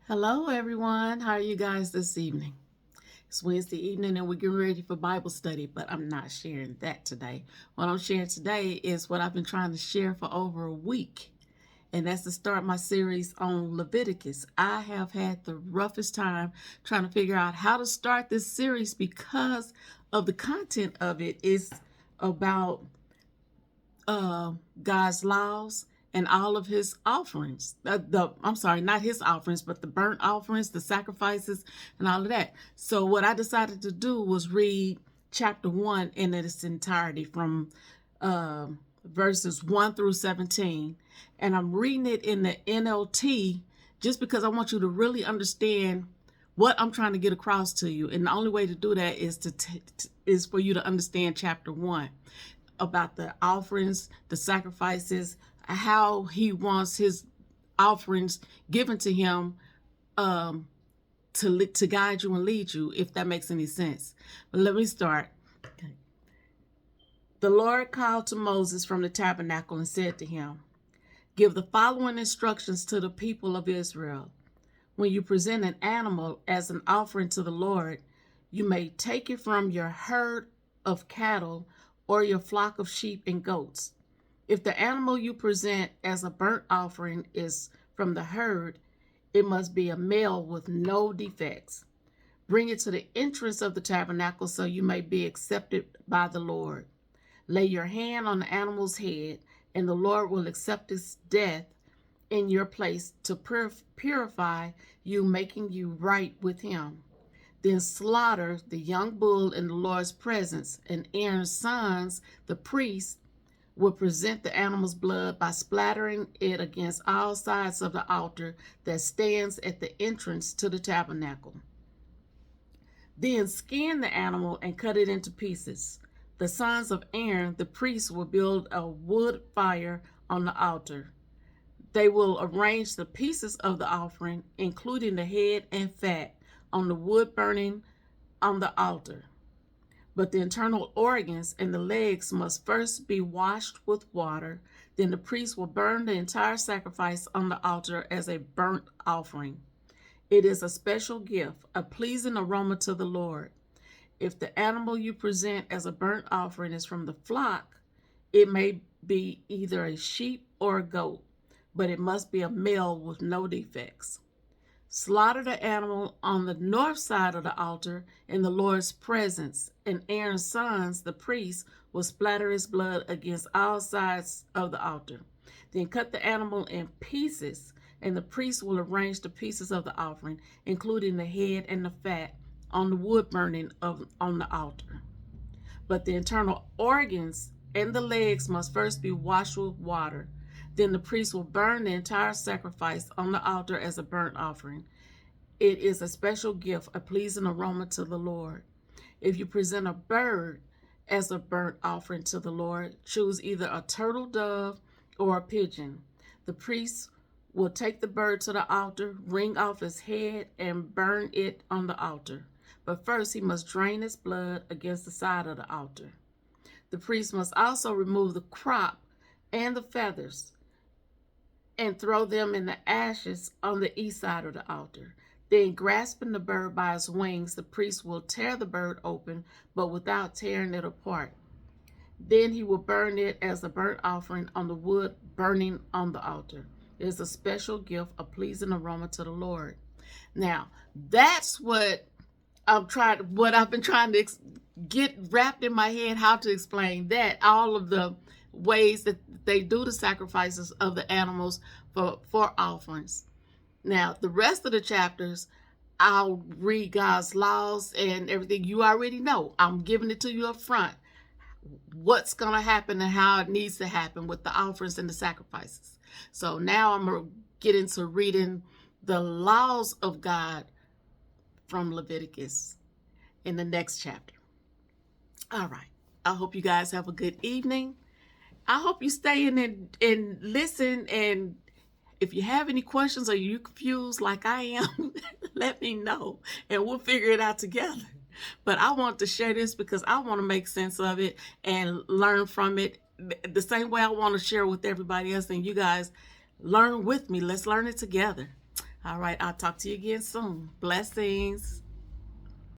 Hello, everyone. How are you guys this evening? It's Wednesday evening and we're getting ready for Bible study, but I'm not sharing that today. What I'm sharing today is what I've been trying to share for over a week, and that's to start my series on Leviticus. I have had the roughest time trying to figure out how to start this series because of the content of it is about God's laws and all of his offerings. I'm sorry, not his offerings, but the burnt offerings, the sacrifices, and all of that. So what I decided to do was read chapter 1 in its entirety from verses 1 through 17. And I'm reading it in the NLT just because I want you to really understand what I'm trying to get across to you. And the only way to do that is is for you to understand chapter 1 about the offerings, the sacrifices, how he wants his offerings given to him to guide you and lead you, if that makes any sense. But let me start. Okay. The Lord called to Moses from the tabernacle and said to him, "Give the following instructions to the people of Israel. When you present an animal as an offering to the Lord, you may take it from your herd of cattle or your flock of sheep and goats. If the animal you present as a burnt offering is from the herd, it must be a male with no defects. Bring it to the entrance of the tabernacle so you may be accepted by the Lord. Lay your hand on the animal's head, and the Lord will accept its death in your place to purify you, making you right with him. Then slaughter the young bull in the Lord's presence, and Aaron's sons, the priests, will present the animal's blood by splattering it against all sides of the altar that stands at the entrance to the tabernacle. Then skin the animal and cut it into pieces. The sons of Aaron, the priests, will build a wood fire on the altar. They will arrange the pieces of the offering, including the head and fat, on the wood burning on the altar. But the internal organs and the legs must first be washed with water. Then the priest will burn the entire sacrifice on the altar as a burnt offering. It is a special gift, a pleasing aroma to the Lord. If the animal you present as a burnt offering is from the flock, it may be either a sheep or a goat, but it must be a male with no defects. Slaughter the animal on the north side of the altar in the Lord's presence, and Aaron's sons, the priests, will splatter his blood against all sides of the altar. Then cut the animal in pieces, and the priest will arrange the pieces of the offering, including the head and the fat, on the wood burning on the altar. But the internal organs and the legs must first be washed with water. Then the priest will burn the entire sacrifice on the altar as a burnt offering. It is a special gift, a pleasing aroma to the Lord. If you present a bird as a burnt offering to the Lord, choose either a turtle dove or a pigeon. The priest will take the bird to the altar, wring off its head, and burn it on the altar. But first he must drain its blood against the side of the altar. The priest must also remove the crop and the feathers and throw them in the ashes on the east side of the altar. Then, grasping the bird by its wings, the priest will tear the bird open, but without tearing it apart. Then he will burn it as a burnt offering on the wood burning on the altar. It is a special gift, a pleasing aroma to the Lord. Now, that's what I've been trying to get wrapped in my head, how to explain that. All of the ways that they do the sacrifices of the animals for offerings. Now, the rest of the chapters, I'll read God's laws and everything. You already know. I'm giving it to you up front. What's going to happen and how it needs to happen with the offerings and the sacrifices. So now I'm going to get into reading the laws of God from Leviticus in the next chapter. All right. I hope you guys have a good evening. I hope you stay in and listen, and if you have any questions or you're confused like I am, let me know and we'll figure it out together. But I want to share this because I want to make sense of it and learn from it the same way I want to share with everybody else, and you guys learn with me. Let's learn it together. All right, I'll talk to you again soon. Blessings.